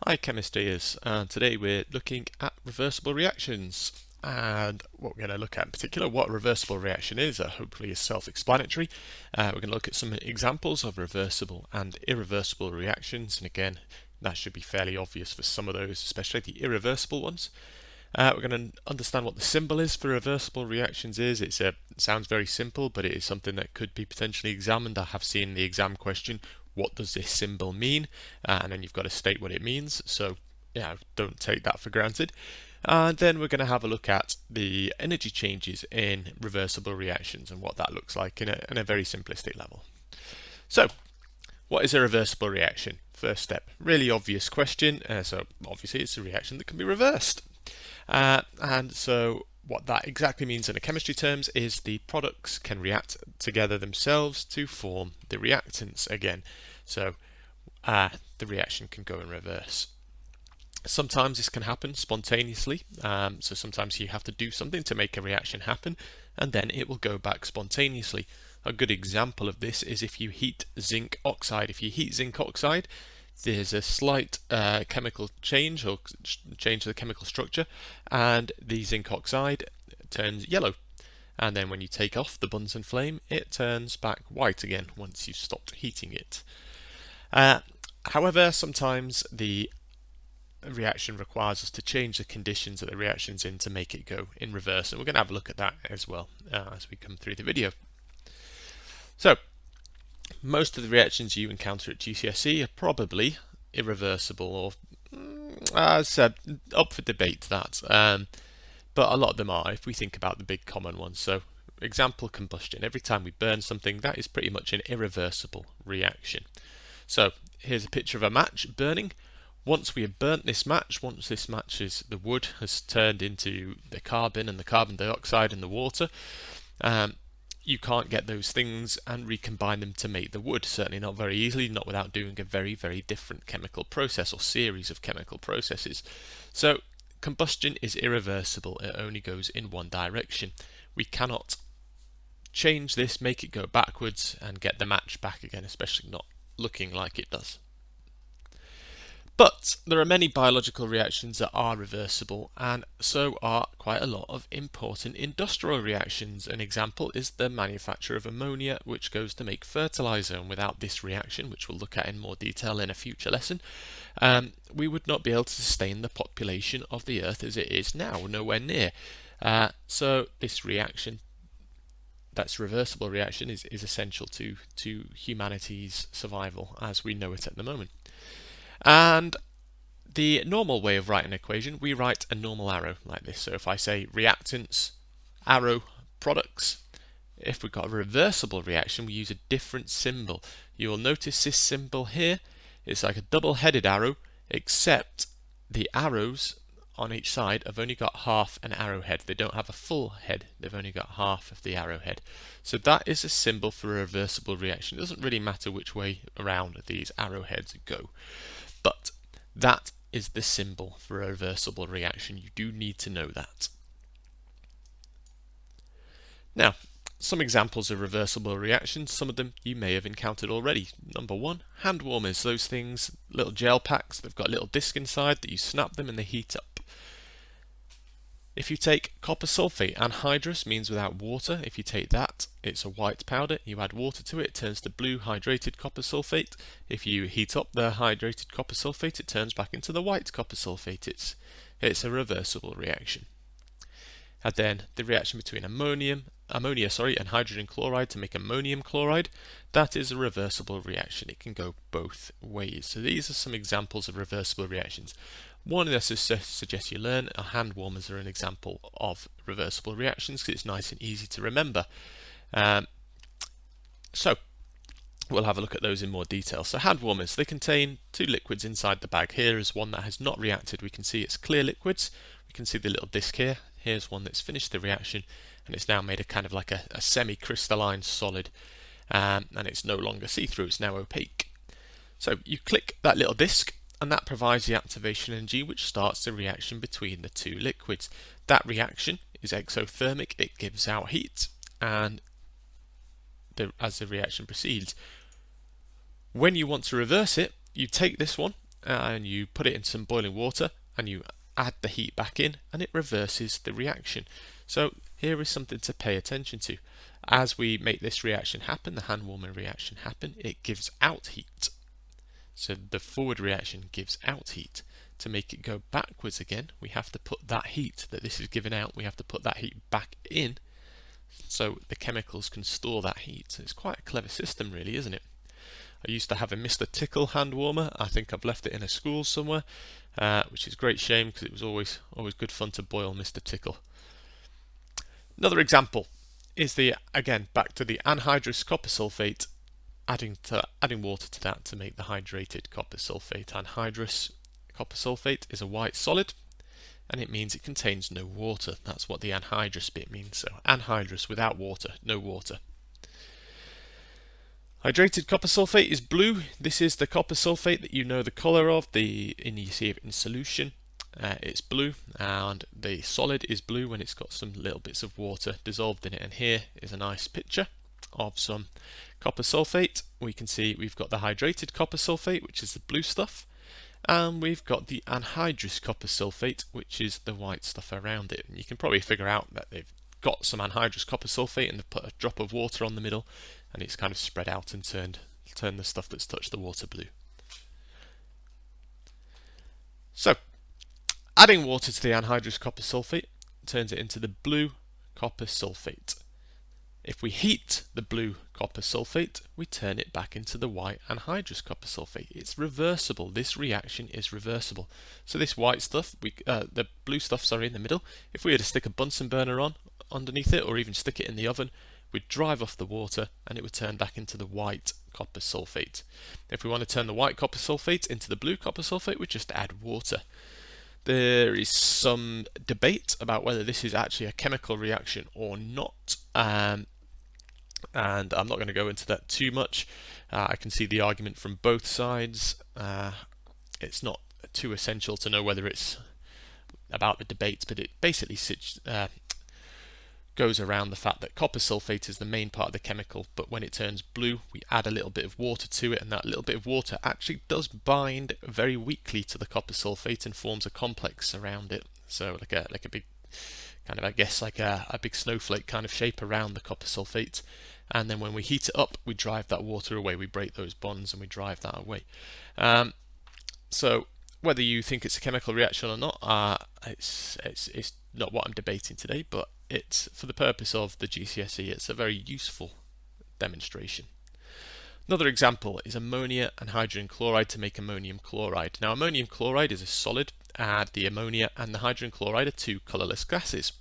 Hi chemisters, and today we're looking at reversible reactions. And what we're going to look at in particular, what a reversible reaction is, hopefully is self-explanatory. We're going to look at some examples of reversible and irreversible reactions, and again, that should be fairly obvious for some of those, especially the irreversible ones. We're going to understand what the symbol is for reversible reactions is. It sounds very simple, but it is something that could be potentially examined. I have seen the exam question, what does this symbol mean? And then you've got to state what it means. So yeah, don't take that for granted. And then we're going to have a look at the energy changes in reversible reactions and what that looks like in a very simplistic level. So, what is a reversible reaction? First step, really obvious question. So obviously it's a reaction that can be reversed. And so what that exactly means in a chemistry terms is the products can react together themselves to form the reactants again. So the reaction can go in reverse. Sometimes this can happen spontaneously, so sometimes you have to do something to make a reaction happen, and then it will go back spontaneously. A good example of this is if you heat zinc oxide. If you heat zinc oxide, there's a slight chemical change or change to the chemical structure, and the zinc oxide turns yellow. And then when you take off the Bunsen flame, it turns back white again once you've stopped heating it. However, sometimes the reaction requires us to change the conditions that the reaction's in to make it go in reverse, and we're going to have a look at that as well as we come through the video. So, most of the reactions you encounter at GCSE are probably irreversible, or as said, up for debate that, but a lot of them are if we think about the big common ones. So, example, combustion. Every time we burn something, that is pretty much an irreversible reaction. So, here's a picture of a match burning. Once we have burnt this match, once this match the wood has turned into the carbon and the carbon dioxide and the water, you can't get those things and recombine them to make the wood. Certainly not very easily, not without doing a very, very different chemical process or series of chemical processes. So combustion is irreversible. It only goes in one direction. We cannot change this, make it go backwards and get the match back again, especially not looking like it does. But there are many biological reactions that are reversible, and so are quite a lot of important industrial reactions. An example is the manufacture of ammonia, which goes to make fertilizer, and without this reaction, which we'll look at in more detail in a future lesson, we would not be able to sustain the population of the Earth as it is now, nowhere near. So this reaction, that's reversible reaction, is essential to humanity's survival as we know it at the moment. And the normal way of writing an equation, we write a normal arrow like this. So if I say reactants, arrow, products, if we've got a reversible reaction, we use a different symbol. You will notice this symbol here, it's like a double-headed arrow, except the arrows on each side have only got half an arrowhead. They don't have a full head, they've only got half of the arrowhead. So that is a symbol for a reversible reaction. It doesn't really matter which way around these arrowheads go. But that is the symbol for a reversible reaction. You do need to know that. Now, some examples of reversible reactions, some of them you may have encountered already. Number one, hand warmers. Those things, little gel packs, they've got a little disc inside that you snap them and they heat up. If you take copper sulfate, anhydrous means without water. If you take that, it's a white powder. You add water to it, it turns to blue hydrated copper sulfate. If you heat up the hydrated copper sulfate, it turns back into the white copper sulfate. It's a reversible reaction. And then the reaction between ammonia, and hydrogen chloride to make ammonium chloride, that is a reversible reaction. It can go both ways. So these are some examples of reversible reactions. One that I suggest you learn, hand warmers are an example of reversible reactions because it's nice and easy to remember. So we'll have a look at those in more detail. So hand warmers, they contain two liquids inside the bag. Here is one that has not reacted. We can see it's clear liquids. We can see the little disc here. Here's one that's finished the reaction and it's now made a kind of like a semi-crystalline solid, and it's no longer see-through, it's now opaque. So you click that little disc and that provides the activation energy which starts the reaction between the two liquids. That reaction is exothermic, it gives out heat, and as the reaction proceeds. When you want to reverse it, you take this one and you put it in some boiling water and you add the heat back in, and it reverses the reaction. So here is something to pay attention to. As we make this reaction happen, the hand warming reaction happen, it gives out heat. So the forward reaction gives out heat. To make it go backwards again, we have to put that heat that this is giving out, we have to put that heat back in so the chemicals can store that heat. So it's quite a clever system really, isn't it? I used to have a Mr. Tickle hand warmer. I think I've left it in a school somewhere, which is a great shame because it was always good fun to boil Mr. Tickle. Another example is again back to the anhydrous copper sulfate, adding water to that to make the hydrated copper sulfate. Anhydrous copper sulfate is a white solid, and it means it contains no water. That's what the anhydrous bit means. So anhydrous, without water, no water. Hydrated copper sulfate is blue. This is the copper sulfate that you know the colour of. You see it in solution. It's blue, and the solid is blue when it's got some little bits of water dissolved in it. And here is a nice picture of some copper sulfate. We can see we've got the hydrated copper sulfate, which is the blue stuff, and we've got the anhydrous copper sulfate, which is the white stuff around it. And you can probably figure out that they've got some anhydrous copper sulfate and they've put a drop of water on the middle, and it's kind of spread out and turned the stuff that's touched the water blue. So adding water to the anhydrous copper sulfate turns it into the blue copper sulfate. If we heat the blue copper sulfate, we turn it back into the white anhydrous copper sulfate. It's reversible. This reaction is reversible. So this white stuff, the blue stuff, in the middle, if we were to stick a Bunsen burner on underneath it, or even stick it in the oven, we'd drive off the water and it would turn back into the white copper sulfate. If we want to turn the white copper sulfate into the blue copper sulfate, we just add water. There is some debate about whether this is actually a chemical reaction or not, and I'm not going to go into that too much. I can see the argument from both sides. It's not too essential to know whether it's about the debates, but it basically goes around the fact that copper sulfate is the main part of the chemical, but when it turns blue, we add a little bit of water to it, and that little bit of water actually does bind very weakly to the copper sulfate and forms a complex around it. So like a big kind of, I guess, like a big snowflake kind of shape around the copper sulfate. And then when we heat it up, we drive that water away. We break those bonds and we drive that away. So whether you think it's a chemical reaction or not, it's not what I'm debating today, but it's for the purpose of the GCSE. It's a very useful demonstration. Another example is ammonia and hydrogen chloride to make ammonium chloride. Now ammonium chloride is a solid, and the ammonia and the hydrogen chloride are two colourless gases.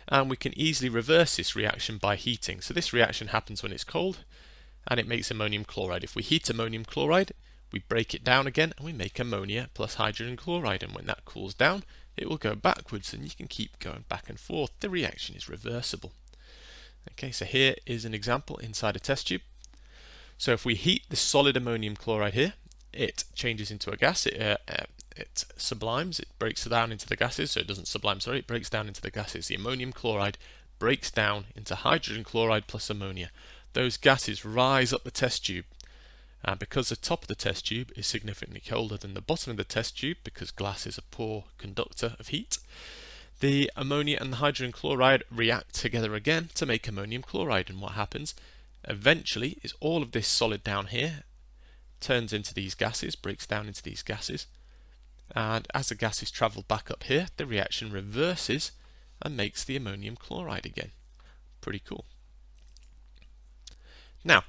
And we can easily reverse this reaction by heating. So this reaction happens when it's cold, and it makes ammonium chloride. If we heat ammonium chloride, we break it down again and we make ammonia plus hydrogen chloride, and when that cools down, it will go backwards, and you can keep going back and forth. The reaction is reversible. Okay, so here is an example inside a test tube. So if we heat the solid ammonium chloride here, it changes into a gas. It sublimes, it breaks down into the gases. So it doesn't sublime, sorry, it breaks down into the gases. The ammonium chloride breaks down into hydrogen chloride plus ammonia. Those gases rise up the test tube. And because the top of the test tube is significantly colder than the bottom of the test tube, because glass is a poor conductor of heat, the ammonia and the hydrogen chloride react together again to make ammonium chloride. And what happens eventually is all of this solid down here turns into these gases, breaks down into these gases, and as the gases travel back up here, the reaction reverses and makes the ammonium chloride again. Pretty cool. Now,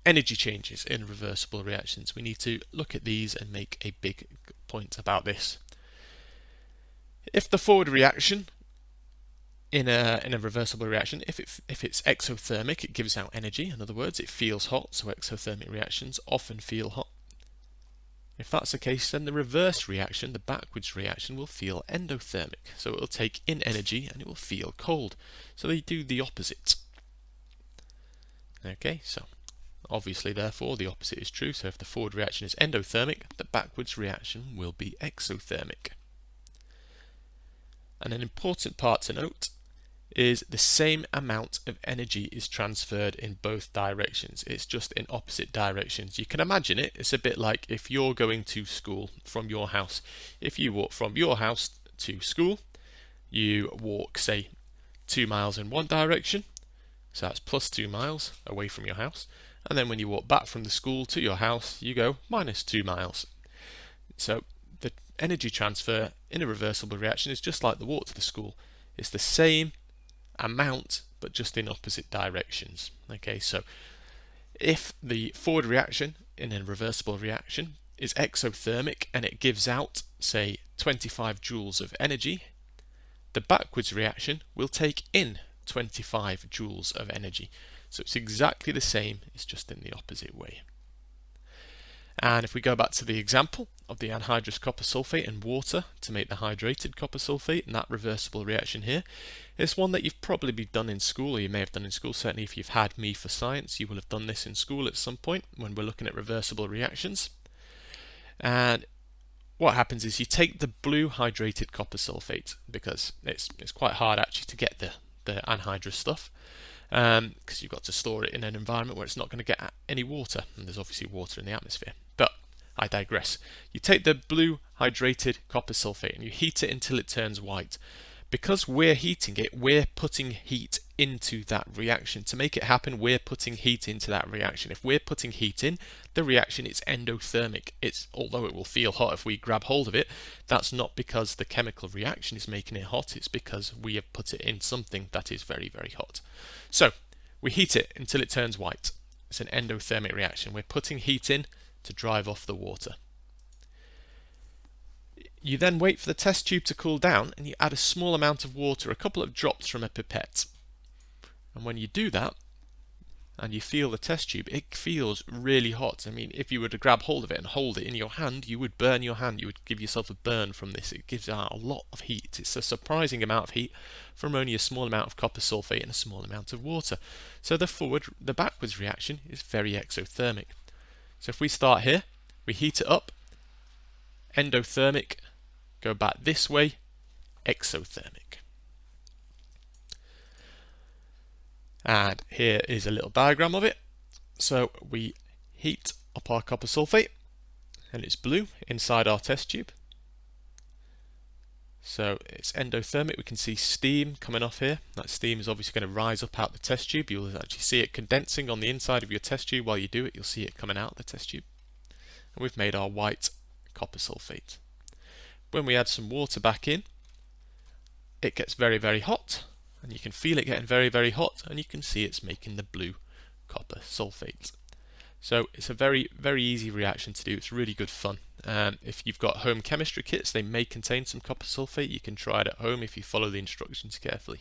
energy changes in reversible reactions. We need to look at these and make a big point about this. If the forward reaction in a reversible reaction, if it's exothermic, it gives out energy. In other words, it feels hot, so exothermic reactions often feel hot. If that's the case, then the reverse reaction, the backwards reaction, will feel endothermic. So it will take in energy and it will feel cold. So they do the opposite. Okay, so obviously, therefore, the opposite is true. So if the forward reaction is endothermic, the backwards reaction will be exothermic. And an important part to note is the same amount of energy is transferred in both directions. It's just in opposite directions. You can imagine it. It's a bit like if you're going to school from your house. If you walk from your house to school, you walk, say, 2 miles in one direction. So that's plus 2 miles away from your house. And then when you walk back from the school to your house, you go minus 2 miles. So the energy transfer in a reversible reaction is just like the walk to the school. It's the same amount, but just in opposite directions. Okay, so if the forward reaction in a reversible reaction is exothermic and it gives out, say, 25 joules of energy, the backwards reaction will take in 25 joules of energy. So it's exactly the same, it's just in the opposite way. And if we go back to the example of the anhydrous copper sulfate and water to make the hydrated copper sulfate, and that reversible reaction here, it's one that you've probably done in school, or you may have done in school. Certainly if you've had me for science, you will have done this in school at some point when we're looking at reversible reactions. And what happens is you take the blue hydrated copper sulfate, because it's quite hard actually to get the anhydrous stuff, because you've got to store it in an environment where it's not going to get any water, and there's obviously water in the atmosphere. But I digress. You take the blue hydrated copper sulfate and you heat it until it turns white. Because we're heating it, we're putting heat into that reaction. To make it happen, we're putting heat into that reaction. If we're putting heat in, the reaction is endothermic. Although it will feel hot if we grab hold of it, that's not because the chemical reaction is making it hot, it's because we have put it in something that is very, very hot. So we heat it until it turns white. It's an endothermic reaction. We're putting heat in to drive off the water. You then wait for the test tube to cool down and you add a small amount of water, a couple of drops from a pipette. And when you do that and you feel the test tube, it feels really hot. I mean, if you were to grab hold of it and hold it in your hand, you would burn your hand. You would give yourself a burn from this. It gives out a lot of heat. It's a surprising amount of heat from only a small amount of copper sulfate and a small amount of water. So the backwards reaction is very exothermic. So if we start here, we heat it up, endothermic, go back this way, exothermic. And here is a little diagram of it. So we heat up our copper sulfate, and it's blue inside our test tube. So it's endothermic. We can see steam coming off here. That steam is obviously going to rise up out the test tube. You'll actually see it condensing on the inside of your test tube. While you do it, you'll see it coming out of the test tube. And we've made our white copper sulfate. When we add some water back in, it gets very, very hot, and you can feel it getting very, very hot, and you can see it's making the blue copper sulfate. So it's a very, very easy reaction to do. It's really good fun. If you've got home chemistry kits, they may contain some copper sulfate. You can try it at home if you follow the instructions carefully.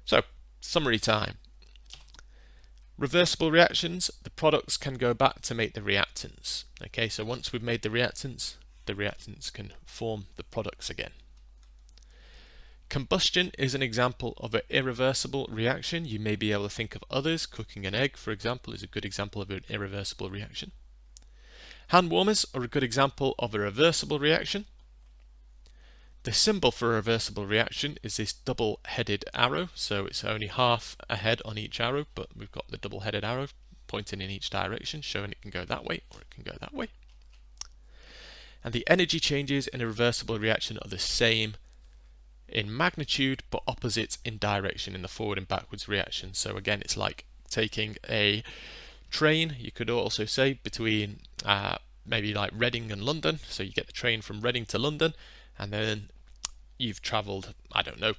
So, summary time. Reversible reactions, the products can go back to make the reactants. Okay, so once we've made the reactants can form the products again. Combustion is an example of an irreversible reaction. You may be able to think of others. Cooking an egg, for example, is a good example of an irreversible reaction. Hand warmers are a good example of a reversible reaction. The symbol for a reversible reaction is this double-headed arrow, so it's only half a head on each arrow, but we've got the double-headed arrow pointing in each direction, showing it can go that way or it can go that way. And the energy changes in a reversible reaction are the same in magnitude but opposite in direction in the forward and backwards reaction. So again, it's like taking a train, you could also say, between maybe like Reading and London. So you get the train from Reading to London, and then you've travelled, I don't know,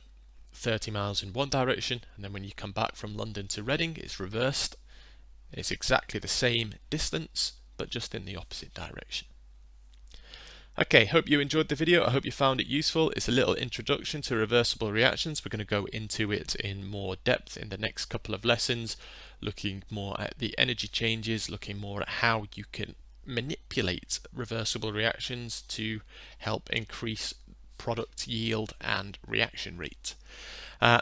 30 miles in one direction, and then when you come back from London to Reading, it's reversed. It's exactly the same distance, but just in the opposite direction. Okay, hope you enjoyed the video. I hope you found it useful. It's a little introduction to reversible reactions. We're going to go into it in more depth in the next couple of lessons, looking more at the energy changes, looking more at how you can manipulate reversible reactions to help increase product yield and reaction rate.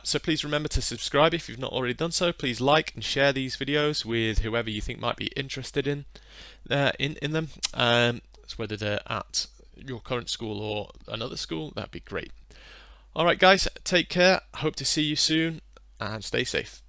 So please remember to subscribe if you've not already done so. Please like and share these videos with whoever you think might be interested in them. So whether they're at your current school or another school, that'd be great. Alright guys, take care, hope to see you soon, and stay safe.